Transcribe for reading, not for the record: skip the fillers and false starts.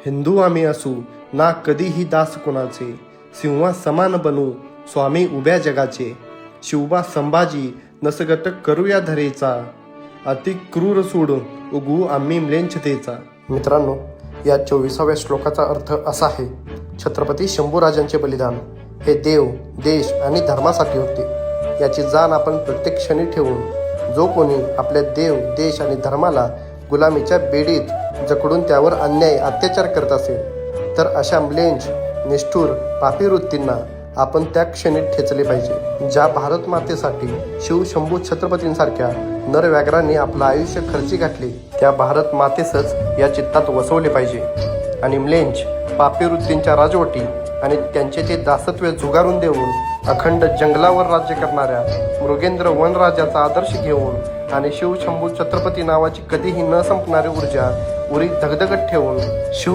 हिंदू आम्ही असू ना कधीही दास कुणाचे, सिंहा समान बनू स्वामी उभ्या जगाचे. शिवबा संभाजी नसगट करूया धरेचा, अति क्रूर सोडून उगवू आम्ही म्लेच्छतेचा. मित्रांनो, या 24व्या श्लोकाचा अर्थ असा आहे: छत्रपती शंभूराजांचे बलिदान हे देव, देश आणि धर्मासाठी होते. याची जाण आपण प्रत्येक क्षणी ठेवून जो कोणी आपल्या देव, देश आणि धर्माला गुलामीच्या बेडीत जकडून त्यावर अन्याय, अत्याचार करत असेल तर अशा म्लेच्छ, निष्ठुर, पापी वृत्तींना आपण त्या क्षणी ठेचले पाहिजे. ज्या भारत मातेसाठी शिव शंभू छत्रपतींसारख्या नरव्याघ्रांनी आपलं आयुष्य खर्ची घातले, त्या भारत मातेसच या चित्तात वसवले पाहिजे. आणि म्लेच्छ, पापी वृत्तींच्या राजवटी आणि त्यांचे ते दासत्व झुगारून देऊन अखंड जंगलावर राज्य करणाऱ्या मृगेंद्र वनराजाचा आदर्श घेऊन आणि शिव शंभू छत्रपती नावाची कधीही न संपणारी ऊर्जा उरी धगधगत ठेवून शिव